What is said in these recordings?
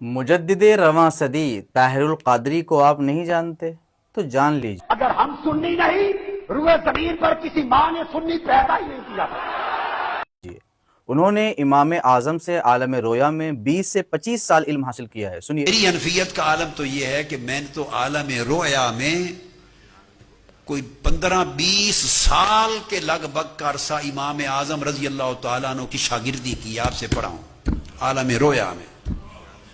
मुजद्दिद रवां सदी ताहिरुल कादरी को आप नहीं जानते तो जान लीजिए। अगर हम सुन्नी नहीं, रुए जमीन पर किसी माँ ने सुन्नी पैदा ही नहीं किया था। उन्होंने इमाम आजम से आलम रोया में 20 से 25 साल इल्म हासिल किया है। सुनिए, मेरी हनफियत का आलम तो ये है कि मैंने तो आलम रोया में कोई 15-20 साल के लगभग का अरसा इमाम आजम रजी अल्लाह तआला अन्हु की शागिर्दी की, आपसे पढ़ा हूं। आलम रोया में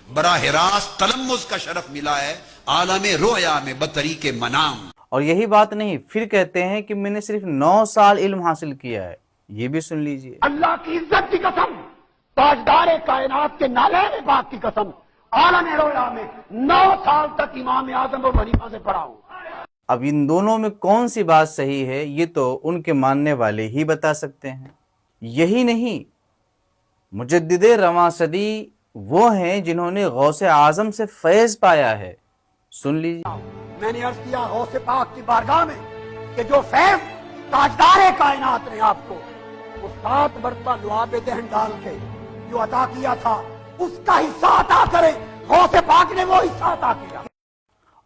बराह रास्त तलम्मुज़ का शरफ मिला है आलम रोया में बतरीके मनाम। और यही बात नहीं, फिर कहते हैं कि मैंने सिर्फ 9 साल इल्म हासिल किया है। ये भी सुन लीजिए। अल्लाह की इज्जत की कसम, ताजदार कायनात के नाले पाक की कसम, आलम रोया में 9 साल तक इमाम आजम अबू हनीफा से पढ़ा हूं। अब इन दोनों में कौन सी बात सही है, ये तो उनके मानने वाले ही बता सकते हैं। यही नहीं, मुजद्दिद रवां सदी वो हैं जिन्होंने गौसे आजम से फैज पाया है। सुन लीजिए। मैंने अर्ज किया गौसे पाक की बारगाह में कि जो फैज ताजदार कायनात ने आपको वो 7 मरतबा लुआब दहन डाल के जो अता किया था उसका हिस्सा अता करे, गौसे पाक ने वो हिस्सा अता किया।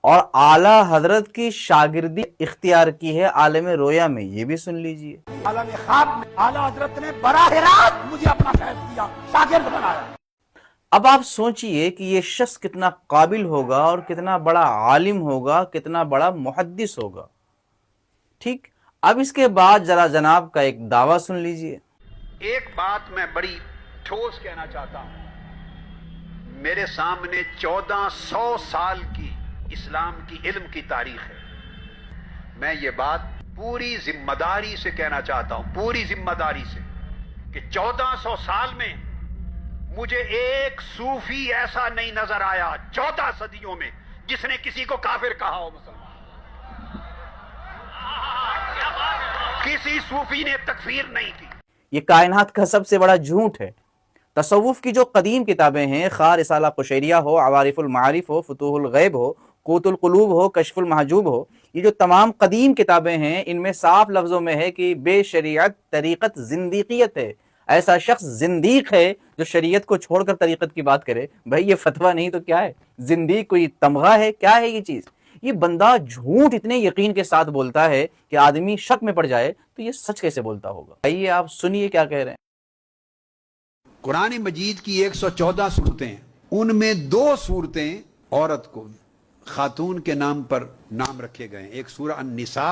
और आला हजरत की शागिर्दी इख्तियार की है आलम रोया में। ये भी सुन लीजिए। आलम ख्वाब में आला हजरत ने बराह रास्त मुझे अपना फैज दिया, शागिर्द बनाया। अब आप सोचिए कि ये शख्स कितना काबिल होगा और कितना बड़ा आलिम होगा, कितना बड़ा मुहद्दिस होगा। ठीक, अब इसके बाद जरा जनाब का एक दावा सुन लीजिए। एक बात मैं बड़ी ठोस कहना चाहता हूं। मेरे सामने 1400 साल की इस्लाम की इल्म की तारीख है। मैं ये बात पूरी जिम्मेदारी से कहना चाहता हूं, पूरी जिम्मेदारी से, कि 1400 साल में मुझे एक सूफी ऐसा नहीं नजर आया 14 सदियों में जिसने किसी को काफिर कहा हो। मुसलमान किसी सूफी ने तकफीर नहीं की। ये कायनात का सबसे बड़ा झूठ है। तसव्वुफ की जो कदीम किताबें हैं, खा रिसाला कुशैरिया हो, अवारिफुल मारिफ हो, फुतूहुल गैब हो, कूतुल कुलूब हो, कश्फुल महजूब हो, ये जो तमाम कदीम किताबें हैं, इनमें साफ लफ्जों में है कि बेशरीयत तरीक़त जिंदीकियत है। ऐसा शख्स जिंदीक है जो शरीयत को छोड़कर तरीक़त की बात करे। भाई ये फतवा नहीं तो क्या है? जिंदीक कोई तमगा है? क्या है ये चीज़? ये बंदा झूठ इतने यकीन के साथ बोलता है कि आदमी शक में पड़ जाए, तो ये सच कैसे बोलता होगा? आइए आप सुनिए क्या कह रहे हैं। कुरान मजीद की 114 सूरतें हैं, उनमें 2 सूरतें औरत को, खातून के नाम पर नाम रखे गए। एक सूरा अन-निसा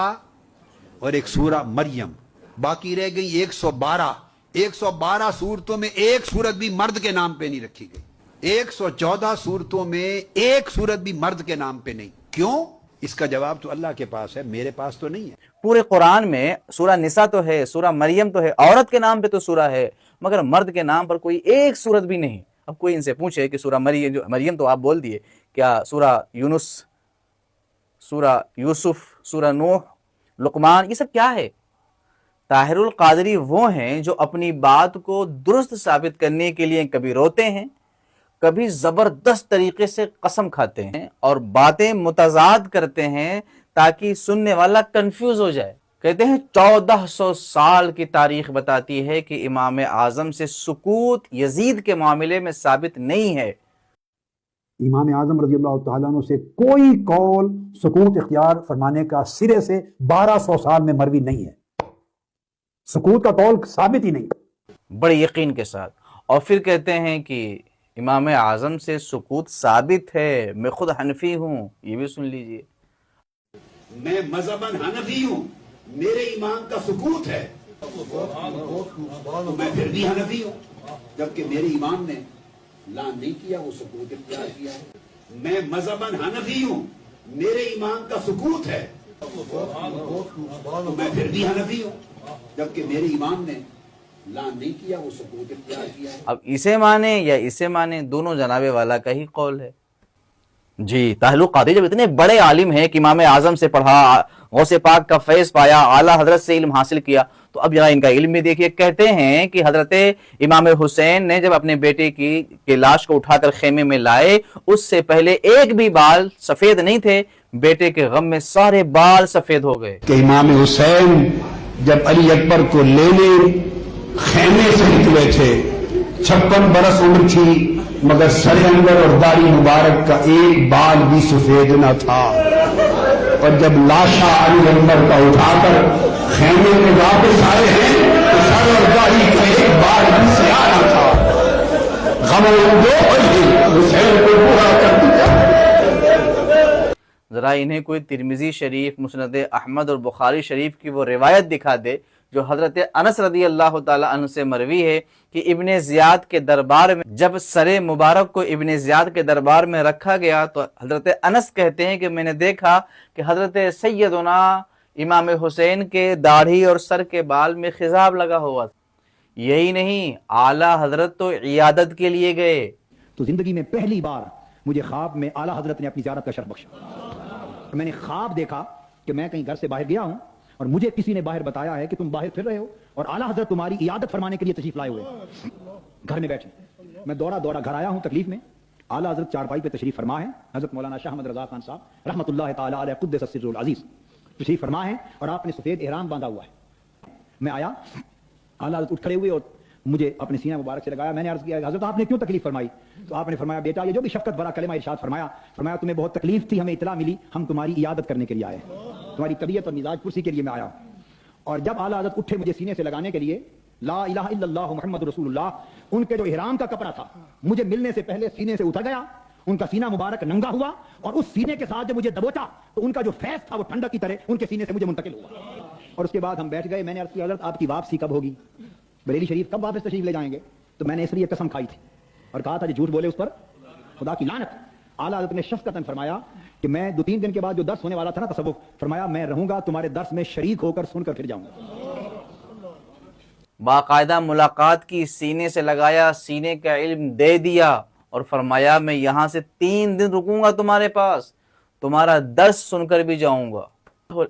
और एक सूरा मरियम। बाकी रह गई 112 सूरतों में एक सूरत भी मर्द के नाम पे नहीं रखी गई। 114 सूरतों में एक सूरत भी मर्द के नाम पे नहीं। क्यों? इसका जवाब तो अल्लाह के पास है, मेरे पास तो नहीं है। पूरे कुरान में सूरा निसा तो है, सूरा मरियम तो है, औरत के नाम पे तो सूरा है, मगर मर्द के नाम पर कोई एक सूरत भी नहीं। अब कोई इनसे पूछे कि सूरा मरियम तो आप बोल दिए, क्या सूरा यूनुस, सूरा यूसुफ, सूरा नूह, लुकमान, ये सब क्या है? ताहिरुल कादरी वो हैं जो अपनी बात को दुरुस्त साबित करने के लिए कभी रोते हैं, कभी जबरदस्त तरीके से कसम खाते हैं और बातें मुतजाद करते हैं ताकि सुनने वाला कंफ्यूज हो जाए। कहते हैं 1400 साल की तारीख बताती है कि इमाम आजम से सुकूत यजीद के मामले में साबित नहीं है। इमाम आजम रज़ी अल्लाह तआला अन्हु से कोई कौल सुकूत इख्तियार फरमाने का सिरे से 1200 साल में मरवी नहीं है। सुकूत का कौल साबित ही नहीं, बड़े यकीन के साथ। और फिर कहते हैं कि इमाम आजम से सुकूत साबित है, मैं खुद हनफी हूँ। ये भी सुन लीजिए। मैं मज़हबन हनफी हूँ, मेरे ईमान का सुकूत है, तो मैं फिर भी हनफी हूँ, जबकि मेरे इमाम ने लान नहीं किया, वो सुकूत इख्तियार किया है। मैं मज़हबन हनफी हूँ, मेरे ईमान का सुकूत है, तो मैं फिर भी हनफी हूँ, जबकि मेरे इमाम ने लान नहीं किया, वो सुकूत इख्तियार किया है। अब इसे माने या इसे माने, दोनों जनाबे वाला का ही कौल है। जी, ताहिरुल कादरी जब इतने बड़े आलिम हैं कि इमाम आजम से पढ़ा, गौसे पाक का फैज पाया, आला हजरत से इल्म हासिल किया, तो अब जरा इनका इल्म भी देखिए। कहते हैं कि हजरत इमाम हुसैन ने जब अपने बेटे की लाश को उठाकर खेमे में लाए, उससे पहले एक भी बाल सफेद नहीं थे। बेटे के गम में सारे बाल सफेद हो गए। कि इमाम हुसैन जब अली अकबर को लेने खेमे से निकले थे, 56 बरस उम्र थी, مگر سر انور اور داڑھی مبارک کا ایک بال بھی سفید نہ تھا، اور جب لاشا علی اکبر کا اٹھا کر خیمے میں واپس آئے ہیں تو سر اور داڑھی کا ایک بال بھی سیاہ نہ تھا۔ غم حسین کو پورا کر دیا۔ ذرا انہیں کوئی ترمذی شریف، مسند احمد اور بخاری شریف کی وہ روایت دکھا دے جو حضرت انس رضی اللہ تعالی عنہ سے مروی ہے کہ ابن زیاد کے دربار میں جب سر مبارک کو ابن زیاد کے دربار میں رکھا گیا تو حضرت انس کہتے ہیں کہ میں نے دیکھا کہ حضرت سیدنا امام حسین کے داڑھی اور سر کے بال میں خضاب لگا ہوا تھا۔ یہی نہیں، اعلیٰ حضرت تو عیادت کے لیے گئے۔ تو زندگی میں پہلی بار مجھے خواب میں اعلیٰ حضرت نے اپنی زیارت کا شرف بخشا۔ میں نے خواب دیکھا کہ میں کہیں گھر سے باہر گیا ہوں اور مجھے کسی نے باہر بتایا ہے کہ تم باہر پھر رہے ہو اور اعلیٰ حضرت تمہاری عیادت فرمانے کے لیے تشریف لائے ہوئے گھر میں بیٹھے۔ میں دوڑا گھر آیا ہوں تکلیف میں، اعلیٰ حضرت چارپائی پہ تشریف فرما ہے، حضرت مولانا شاہ احمد رضا خان صاحب رحمۃ اللہ تعالی علیہ قدس السر العزیز تشریف فرما ہے، اور آپ نے سفید احرام باندھا ہوا ہے۔ میں آیا، اعلیٰ حضرت اٹھ کھڑے ہوئے اور مجھے اپنے سینہ مبارک سے لگایا۔ میں نے عرض کیا حضرت آپ نے کیوں تکلیف فرمائی؟ تو آپ نے فرمایا بیٹا یہ جو بھی شفقت بھرا کلمہ ارشاد فرمایا تمہیں بہت تکلیف تھی، ہمیں اطلاع ملی، ہم تمہاری عیادت کرنے کے لیے آئے، تمہاری طبیعت اور مزاج پرسی کے لیے میں آیا۔ اور جب اعلیٰ حضرت اٹھے مجھے سینے سے لگانے کے لیے، لا الہ الا اللہ محمد رسول اللہ، ان کے جو احرام کا کپڑا تھا مجھے ملنے سے پہلے سینے سے اٹھا گیا، ان کا سینہ مبارک ننگا ہوا، اور اس سینے کے ساتھ جب مجھے دبوچا تو ان کا جو فیض تھا وہ ٹھنڈک کی طرح ان کے سینے سے مجھے منتقل ہوا۔ اور اس کے بعد ہم بیٹھ گئے۔ میں نے عرض کیا حضرت آپ کی واپسی کب ہوگی؟ بریلی شریف کب واپس تشریف لے جائیں گے؟ تو میں نے اس لیے قسم کھائی تھی اور کہا تھا جو جھوٹ بولے اس پر خدا کی لعنت۔ اعلیٰ حضرت نے شفقتاً فرمایا کہ میں 2-3 دن کے بعد جو درس ہونے والا تھا نا تصوف، فرمایا میں رہوں گا تمہارے درس میں شریک ہو کر سن کر پھر جاؤں گا۔ باقاعدہ ملاقات کی، سینے سے لگایا، سینے کا علم دے دیا اور فرمایا میں یہاں سے 3 دن رکوں گا تمہارے پاس، تمہارا درس سن کر بھی جاؤں گا۔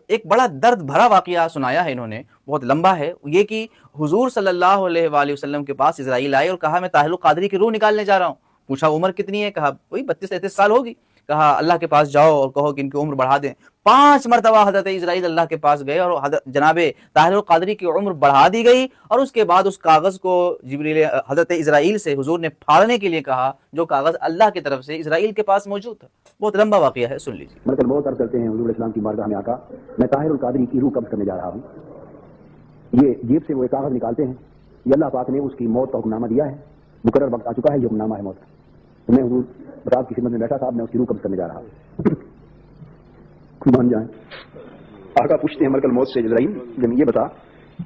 ایک بڑا درد بھرا واقعہ سنایا ہے انہوں نے، بہت لمبا ہے، یہ کہ حضور صلی اللہ علیہ وآلہ وسلم کے پاس اسرائیل آئے اور کہا میں طاہر القادری کی روح نکالنے جا رہا ہوں۔ پوچھا عمر کتنی ہے؟ کہا وہی 32-33 سال ہوگی۔ کہا اللہ کے پاس جاؤ اور کہو کہ ان کی عمر بڑھا دیں۔ 5 مرتبہ حضرت اسرائیل اللہ کے پاس گئے اور جناب طاہر القادری کی عمر بڑھا دی گئی، اور اس کے بعد اس کاغذ کو جبریل حضرت اسرائیل سے حضور نے پھاڑنے کے لیے کہا جو کاغذ اللہ کی طرف سے اسرائیل کے پاس موجود تھا۔ بہت لمبا واقعہ ہے، سن لیجیے۔ ملک الموت عرض کرتے ہیں حضور اسلام کی بارگاہ میں آقا میں طاہر القادری کی روح قبض کرنے جا رہا ہوں۔ یہ جیب سے وہ ایک کاغذ نکالتے ہیں، یہ اللہ پاک نے اس کی موت کا حکم نامہ دیا ہے، مقرر وقت آ چکا ہے، یہ حکم نامہ ہے موت کا۔ تو میں حضور بتاؤ کی خدمت میں بیٹھا تھا، میں اس کی روح قبض کرنے جا رہا ہوں۔ مان جائیں آقا پوچھتے ہیں ملک الموت سے جبرائیل جب یہ بتا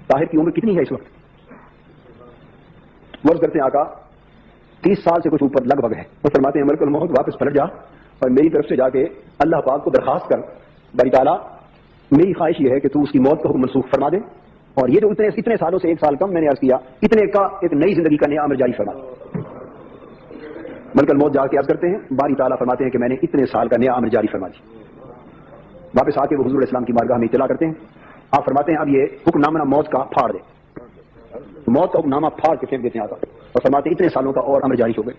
طاہر کی عمر کتنی ہے اس وقت؟ وہ عرض کرتے ہیں آقا 30 سال سے کچھ اوپر لگ بھگ ہے۔ وہ فرماتے ہیں ملک الموت واپس پلٹ جا اور میری طرف سے جا کے اللہ پاک کو درخواست کر، باری تعالیٰ میری خواہش یہ ہے کہ تو اس کی موت کو منسوخ فرما دے، اور یہ جو اتنے سالوں سے 1 سال کم میں نے عرض کیا، اتنے کا ایک نئی زندگی کا نیا عمر جاری فرما دے۔ ملک الموت جا کے عرض کرتے ہیں، باری تعالیٰ فرماتے ہیں کہ میں نے اتنے سال کا نیا عمر جاری فرما دی۔ واپس آ کے وہ حضور اسلام کی بارگاہ میں اطلاع کرتے ہیں، آپ فرماتے ہیں اب یہ حکم نامہ موت کا پھاڑ دے۔ موت کا حکم نامہ پھاڑ کے پھینک دیتے ہیں آقا اور فرماتے ہیں اتنے سالوں کا اور عمر جاری ہو گئے۔